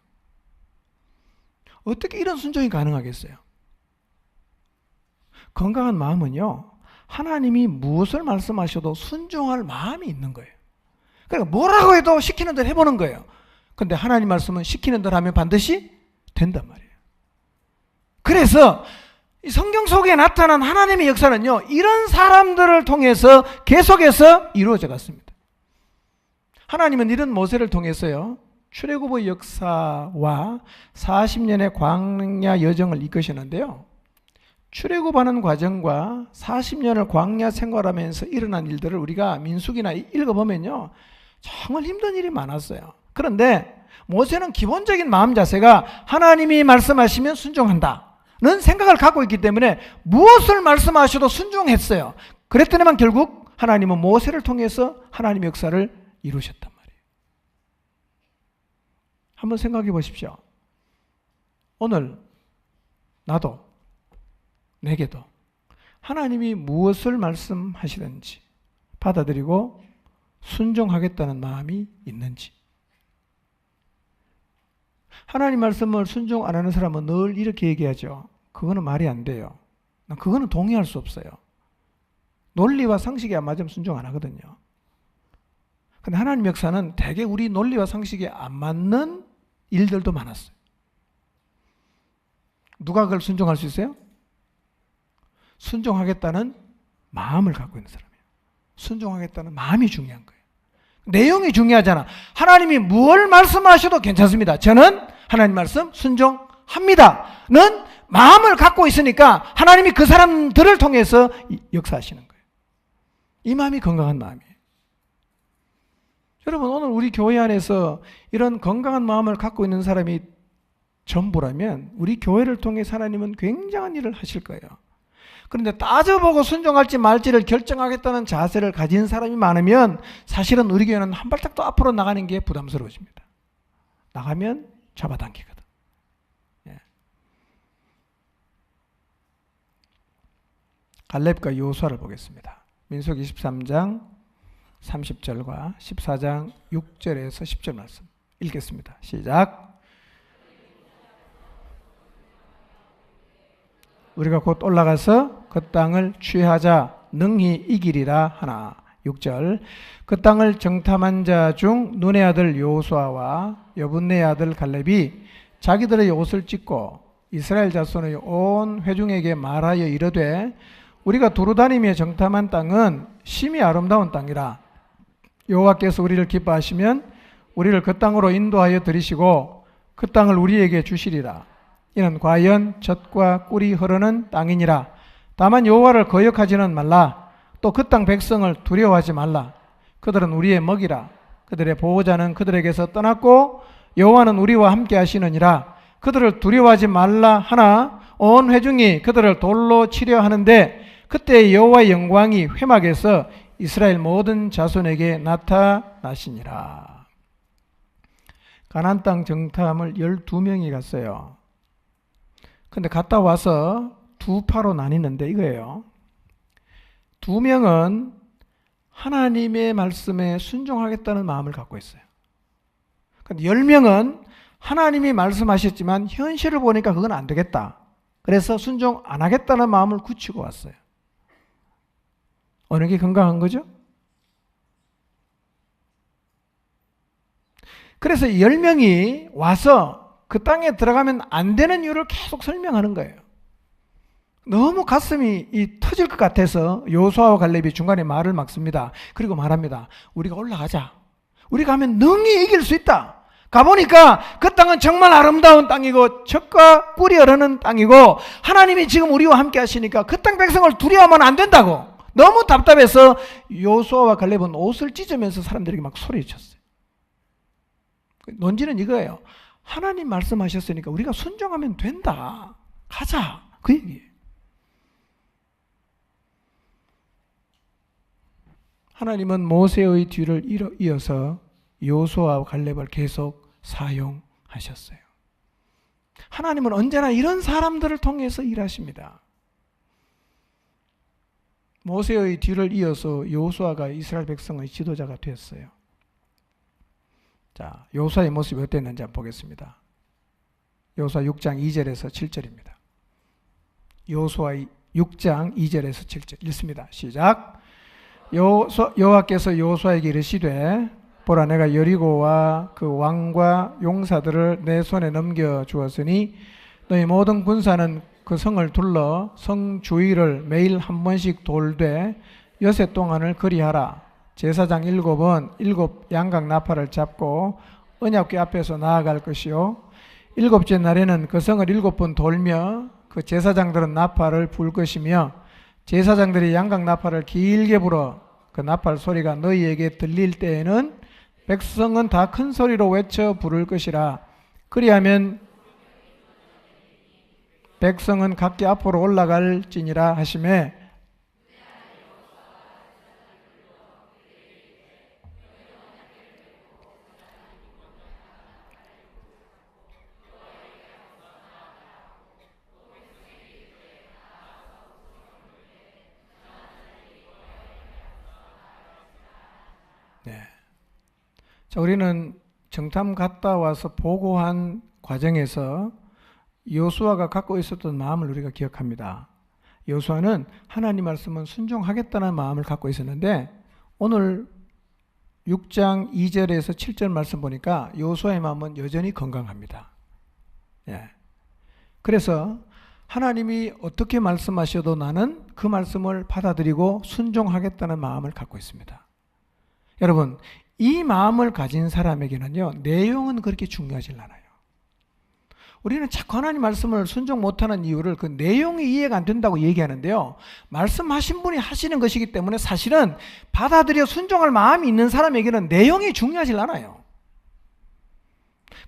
어떻게 이런 순종이 가능하겠어요? 건강한 마음은요, 하나님이 무엇을 말씀하셔도 순종할 마음이 있는 거예요. 그러니까 뭐라고 해도 시키는 대로 해보는 거예요. 근데 하나님 말씀은 시키는 대로 하면 반드시 된단 말이에요. 그래서 이 성경 속에 나타난 하나님의 역사는요, 이런 사람들을 통해서 계속해서 이루어져 갔습니다. 하나님은 이런 모세를 통해서요, 출애굽의 역사와 40년의 광야 여정을 이끄시는데요, 출애굽하는 과정과 40년을 광야 생활하면서 일어난 일들을 우리가 민수기나 읽어보면요, 정말 힘든 일이 많았어요. 그런데 모세는 기본적인 마음 자세가 하나님이 말씀하시면 순종한다는 생각을 갖고 있기 때문에 무엇을 말씀하셔도 순종했어요. 그랬더니만 결국 하나님은 모세를 통해서 하나님의 역사를 이루셨단 말이에요. 한번 생각해 보십시오. 오늘 나도, 내게도 하나님이 무엇을 말씀하시든지 받아들이고 순종하겠다는 마음이 있는지. 하나님 말씀을 순종 안 하는 사람은 늘 이렇게 얘기하죠. 그거는 말이 안 돼요. 그거는 동의할 수 없어요. 논리와 상식이 안 맞으면 순종 안 하거든요. 근데 하나님 역사는 대개 우리 논리와 상식에 안 맞는 일들도 많았어요. 누가 그걸 순종할 수 있어요? 순종하겠다는 마음을 갖고 있는 사람이에요. 순종하겠다는 마음이 중요한 거예요. 내용이 중요하잖아. 하나님이 무엇을 말씀하셔도 괜찮습니다. 저는 하나님 말씀 순종합니다는 마음을 갖고 있으니까 하나님이 그 사람들을 통해서 역사하시는 거예요. 이 마음이 건강한 마음이에요. 여러분, 오늘 우리 교회 안에서 이런 건강한 마음을 갖고 있는 사람이 전부라면 우리 교회를 통해 하나님은 굉장한 일을 하실 거예요. 그런데 따져보고 순종할지 말지를 결정하겠다는 자세를 가진 사람이 많으면 사실은 우리 교회는 한 발짝도 앞으로 나가는 게 부담스러워집니다. 나가면 잡아당기거든. 예. 갈렙과 여호수아를 보겠습니다. 민수기 23장 30절과 14장 6절에서 10절 말씀 읽겠습니다. 시작. 우리가 곧 올라가서 그 땅을 취하자 능히 이기리라 하나. 6절. 그 땅을 정탐한 자 중 눈의 아들 여호수아와 여분네의 아들 갈렙이 자기들의 옷을 찢고 이스라엘 자손의 온 회중에게 말하여 이르되 우리가 두루다니며 정탐한 땅은 심히 아름다운 땅이라. 여호와께서 우리를 기뻐하시면 우리를 그 땅으로 인도하여 들이시고 그 땅을 우리에게 주시리라. 이는 과연 젖과 꿀이 흐르는 땅이니라. 다만 여호와를 거역하지는 말라. 또 그 땅 백성을 두려워하지 말라. 그들은 우리의 먹이라. 그들의 보호자는 그들에게서 떠났고 여호와는 우리와 함께 하시느니라. 그들을 두려워하지 말라 하나 온 회중이 그들을 돌로 치려 하는데 그때 여호와의 영광이 회막에서 이스라엘 모든 자손에게 나타나시니라. 가나안 땅 정탐을 12명이 갔어요. 근데 갔다 와서 두 파로 나뉘는데 이거예요. 2명은 하나님의 말씀에 순종하겠다는 마음을 갖고 있어요. 근데 10명은 하나님이 말씀하셨지만 현실을 보니까 그건 안 되겠다. 그래서 순종 안 하겠다는 마음을 굳히고 왔어요. 어느 게 건강한 거죠? 그래서 10명이 와서 그 땅에 들어가면 안 되는 이유를 계속 설명하는 거예요. 너무 가슴이 터질 것 같아서 여호수아와 갈렙이 중간에 말을 막습니다. 그리고 말합니다. 우리가 올라가자. 우리가 가면 능히 이길 수 있다. 가보니까 그 땅은 정말 아름다운 땅이고 젖과 꿀이 흐르는 땅이고 하나님이 지금 우리와 함께 하시니까 그 땅 백성을 두려워하면 안 된다고. 너무 답답해서 여호수아와 갈렙은 옷을 찢으면서 사람들에게 막 소리쳤어요. 논지는 이거예요. 하나님 말씀하셨으니까 우리가 순종하면 된다. 가자. 그 얘기예요. 하나님은 모세의 뒤를 이어서 여호수아와 갈렙을 계속 사용하셨어요. 하나님은 언제나 이런 사람들을 통해서 일하십니다. 모세의 뒤를 이어서 여호수아가 이스라엘 백성의 지도자가 되었어요. 자, 여호수아의 모습이 어땠는지 한번 보겠습니다. 여호수아 6장 2절에서 7절입니다. 여호수아 6장 2절에서 7절 읽습니다. 시작. 여호와께서 여호수아에게 이르시되 보라 내가 여리고와 그 왕과 용사들을 내 손에 넘겨 주었으니 너희 모든 군사는 그 성을 둘러 성 주위를 매일 한 번씩 돌되 여세 동안을 그리하라. 제사장 7은 7 양각 나팔을 잡고 언약궤 앞에서 나아갈 것이요 7째 날에는 그 성을 7번 돌며 그 제사장들은 나팔을 불 것이며 제사장들이 양각 나팔을 길게 불어 그 나팔 소리가 너희에게 들릴 때에는 백성은 다 큰 소리로 외쳐 부를 것이라. 그리하면 백성은 각기 앞으로 올라갈지니라 하시매 자, 우리는 정탐 갔다 와서 보고한 과정에서 여호수아가 갖고 있었던 마음을 우리가 기억합니다. 여호수아는 하나님 말씀은 순종하겠다는 마음을 갖고 있었는데 오늘 6장 2절에서 7절 말씀 보니까 여호수아의 마음은 여전히 건강합니다. 예. 그래서 하나님이 어떻게 말씀하셔도 나는 그 말씀을 받아들이고 순종하겠다는 마음을 갖고 있습니다. 여러분, 이 마음을 가진 사람에게는요, 내용은 그렇게 중요하지 않아요. 우리는 자꾸 하나님 말씀을 순종 못하는 이유를 그 내용이 이해가 안 된다고 얘기하는데요. 말씀하신 분이 하시는 것이기 때문에 사실은 받아들여 순종할 마음이 있는 사람에게는 내용이 중요하지 않아요.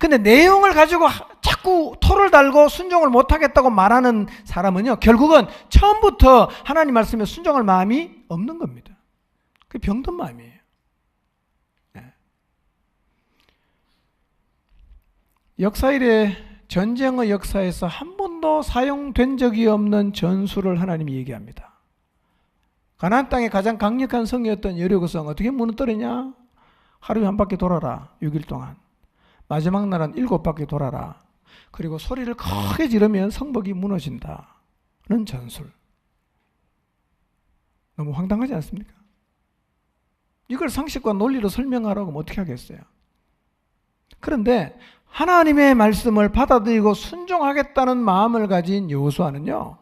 근데 내용을 가지고 자꾸 토를 달고 순종을 못하겠다고 말하는 사람은요, 결국은 처음부터 하나님 말씀에 순종할 마음이 없는 겁니다. 그게 병든 마음이에요. 역사 이래 전쟁의 역사에서 한 번도 사용된 적이 없는 전술을 하나님이 얘기합니다. 가나안 땅의 가장 강력한 성이었던 여리고성 어떻게 무너뜨리냐? 하루에 한 바퀴 돌아라. 6일 동안. 마지막 날은 7바퀴 돌아라. 그리고 소리를 크게 지르면 성벽이 무너진다는 전술. 너무 황당하지 않습니까? 이걸 상식과 논리로 설명하라고 하면 어떻게 하겠어요? 그런데 하나님의 말씀을 받아들이고 순종하겠다는 마음을 가진 여호수아는요,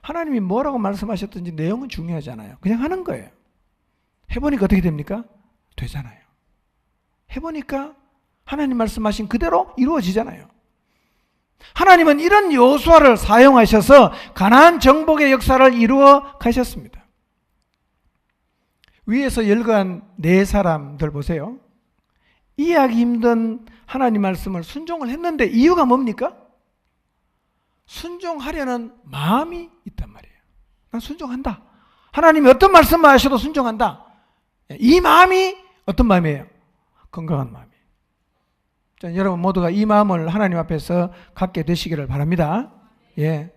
하나님이 뭐라고 말씀하셨든지 내용은 중요하지 않아요. 그냥 하는 거예요. 해보니까 어떻게 됩니까? 되잖아요. 해보니까 하나님 말씀하신 그대로 이루어지잖아요. 하나님은 이런 여호수아를 사용하셔서 가나안 정복의 역사를 이루어 가셨습니다. 위에서 열거한 4사람들 보세요. 이해하기 힘든 하나님 말씀을 순종을 했는데 이유가 뭡니까? 순종하려는 마음이 있단 말이에요. 난 순종한다. 하나님이 어떤 말씀만 하셔도 순종한다. 이 마음이 어떤 마음이에요? 건강한 마음이에요. 자, 여러분 모두가 이 마음을 하나님 앞에서 갖게 되시기를 바랍니다. 예.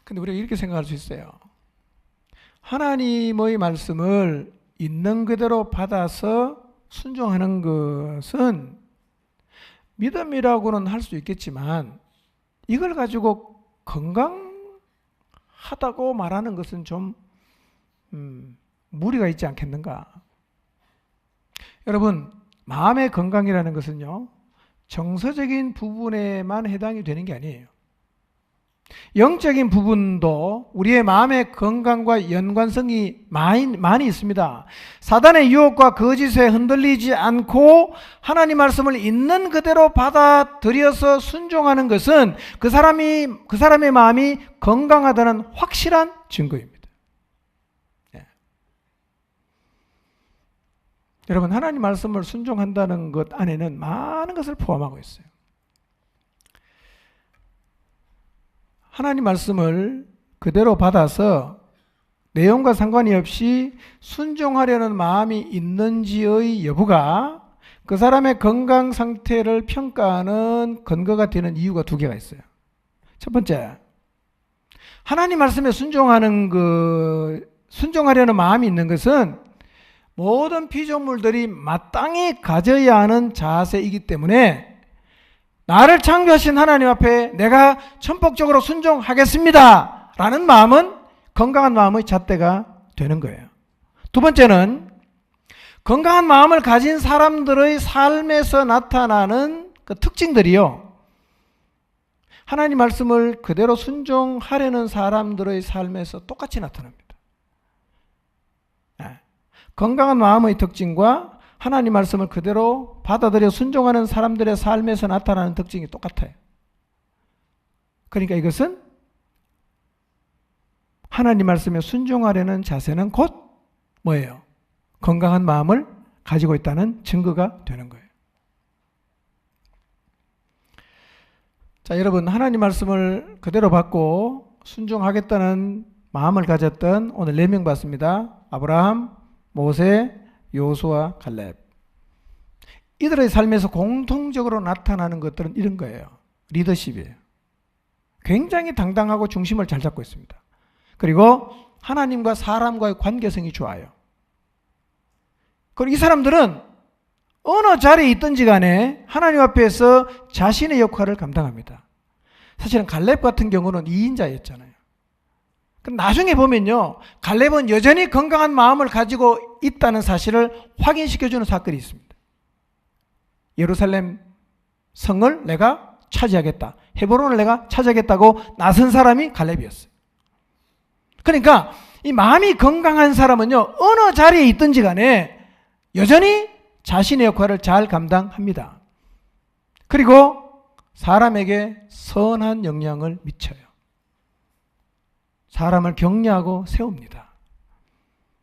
근데 우리가 이렇게 생각할 수 있어요. 하나님의 말씀을 있는 그대로 받아서 순종하는 것은 믿음이라고는 할 수 있겠지만 이걸 가지고 건강하다고 말하는 것은 좀 무리가 있지 않겠는가? 여러분, 마음의 건강이라는 것은요, 정서적인 부분에만 해당이 되는 게 아니에요. 영적인 부분도 우리의 마음의 건강과 연관성이 많이 있습니다. 사단의 유혹과 거짓에 흔들리지 않고 하나님 말씀을 있는 그대로 받아들여서 순종하는 것은 그 사람의 마음이 건강하다는 확실한 증거입니다. 네. 여러분, 하나님 말씀을 순종한다는 것 안에는 많은 것을 포함하고 있어요. 하나님 말씀을 그대로 받아서 내용과 상관이 없이 순종하려는 마음이 있는지의 여부가 그 사람의 건강 상태를 평가하는 근거가 되는 이유가 두 개가 있어요. 첫 번째, 하나님 말씀에 순종하려는 마음이 있는 것은 모든 피조물들이 마땅히 가져야 하는 자세이기 때문에 나를 창조하신 하나님 앞에 내가 천폭적으로 순종하겠습니다 라는 마음은 건강한 마음의 잣대가 되는 거예요. 두 번째는 건강한 마음을 가진 사람들의 삶에서 나타나는 그 특징들이요, 하나님 말씀을 그대로 순종하려는 사람들의 삶에서 똑같이 나타납니다. 건강한 마음의 특징과 하나님 말씀을 그대로 받아들여 순종하는 사람들의 삶에서 나타나는 특징이 똑같아요. 그러니까 이것은 하나님 말씀에 순종하려는 자세는 곧 뭐예요? 건강한 마음을 가지고 있다는 증거가 되는 거예요. 자, 여러분, 하나님 말씀을 그대로 받고 순종하겠다는 마음을 가졌던 오늘 4명 봤습니다. 아브라함, 모세, 요수아, 갈렙. 이들의 삶에서 공통적으로 나타나는 것들은 이런 거예요. 리더십이에요. 굉장히 당당하고 중심을 잘 잡고 있습니다. 그리고 하나님과 사람과의 관계성이 좋아요. 그리고 이 사람들은 어느 자리에 있든지 간에 하나님 앞에서 자신의 역할을 감당합니다. 사실은 갈렙 같은 경우는 2인자였잖아요. 나중에 보면요, 갈렙은 여전히 건강한 마음을 가지고 있다는 사실을 확인시켜주는 사건이 있습니다. 예루살렘 성을 내가 차지하겠다, 헤브론을 내가 차지하겠다고 나선 사람이 갈렙이었어요. 그러니까 이 마음이 건강한 사람은요, 어느 자리에 있든지 간에 여전히 자신의 역할을 잘 감당합니다. 그리고 사람에게 선한 영향을 미쳐요. 사람을 격려하고 세웁니다.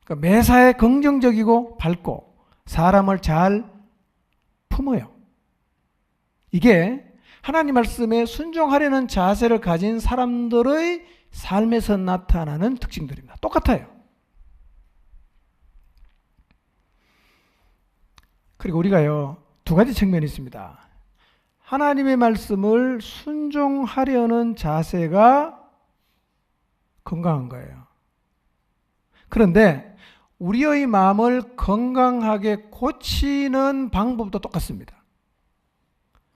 그러니까 매사에 긍정적이고 밝고 사람을 잘 품어요. 이게 하나님 말씀에 순종하려는 자세를 가진 사람들의 삶에서 나타나는 특징들입니다. 똑같아요. 그리고 우리가요, 두 가지 측면이 있습니다. 하나님의 말씀을 순종하려는 자세가 건강한 거예요. 그런데 우리의 마음을 건강하게 고치는 방법도 똑같습니다.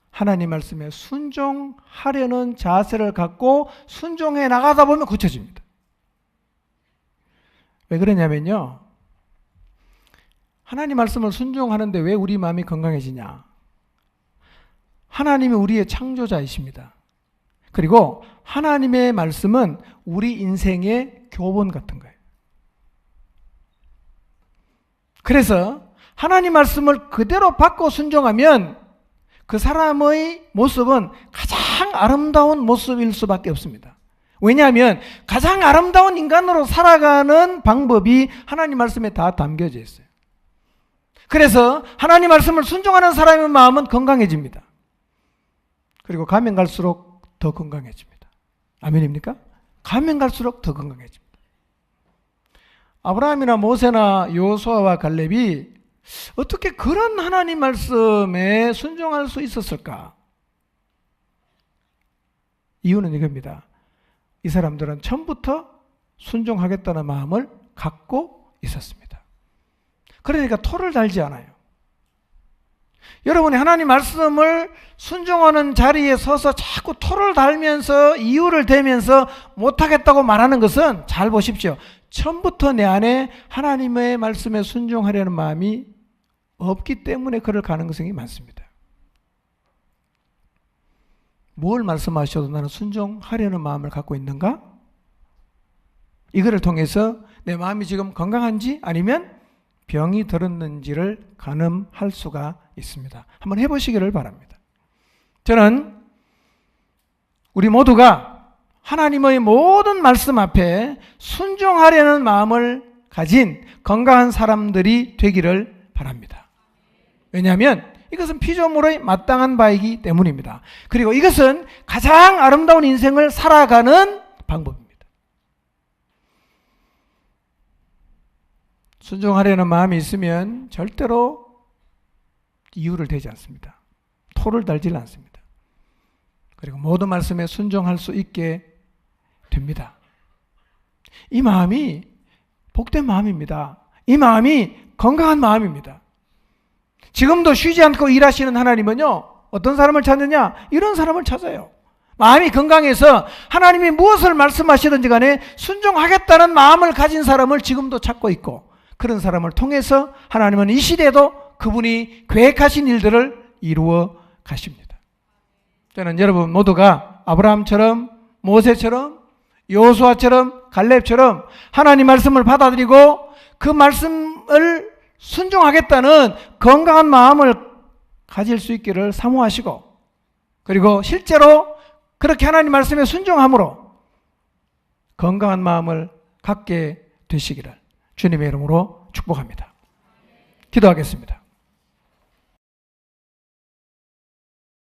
하나님 말씀에 순종하려는 자세를 갖고 순종해 나가다 보면 고쳐집니다. 왜 그러냐면요, 하나님 말씀을 순종하는데 왜 우리 마음이 건강해지냐? 하나님이 우리의 창조자이십니다. 그리고 하나님의 말씀은 우리 인생의 교본 같은 거예요. 그래서 하나님 말씀을 그대로 받고 순종하면 그 사람의 모습은 가장 아름다운 모습일 수밖에 없습니다. 왜냐하면 가장 아름다운 인간으로 살아가는 방법이 하나님 말씀에 다 담겨져 있어요. 그래서 하나님 말씀을 순종하는 사람의 마음은 건강해집니다. 그리고 가면 갈수록 더 건강해집니다. 아멘입니까? 가면 갈수록 더 건강해집니다. 아브라함이나 모세나 요수아와 갈렙이 어떻게 그런 하나님 말씀에 순종할 수 있었을까? 이유는 이겁니다. 이 사람들은 처음부터 순종하겠다는 마음을 갖고 있었습니다. 그러니까 토를 달지 않아요. 여러분이 하나님 말씀을 순종하는 자리에 서서 자꾸 토를 달면서 이유를 대면서 못하겠다고 말하는 것은, 잘 보십시오, 처음부터 내 안에 하나님의 말씀에 순종하려는 마음이 없기 때문에 그럴 가능성이 많습니다. 뭘 말씀하셔도 나는 순종하려는 마음을 갖고 있는가? 이거를 통해서 내 마음이 지금 건강한지 아니면 병이 들었는지를 가늠할 수가 있습니다. 한번 해보시기를 바랍니다. 저는 우리 모두가 하나님의 모든 말씀 앞에 순종하려는 마음을 가진 건강한 사람들이 되기를 바랍니다. 왜냐하면 이것은 피조물의 마땅한 바이기 때문입니다. 그리고 이것은 가장 아름다운 인생을 살아가는 방법입니다. 순종하려는 마음이 있으면 절대로 이유를 대지 않습니다. 토를 달지 않습니다. 그리고 모든 말씀에 순종할 수 있게 됩니다. 이 마음이 복된 마음입니다. 이 마음이 건강한 마음입니다. 지금도 쉬지 않고 일하시는 하나님은요, 어떤 사람을 찾느냐? 이런 사람을 찾아요. 마음이 건강해서 하나님이 무엇을 말씀하시든지 간에 순종하겠다는 마음을 가진 사람을 지금도 찾고 있고, 그런 사람을 통해서 하나님은 이 시대에도 그분이 계획하신 일들을 이루어 가십니다. 저는 여러분 모두가 아브라함처럼, 모세처럼, 여호수아처럼, 갈렙처럼 하나님 말씀을 받아들이고 그 말씀을 순종하겠다는 건강한 마음을 가질 수 있기를 사모하시고, 그리고 실제로 그렇게 하나님 말씀에 순종함으로 건강한 마음을 갖게 되시기를 주님의 이름으로 축복합니다. 기도하겠습니다.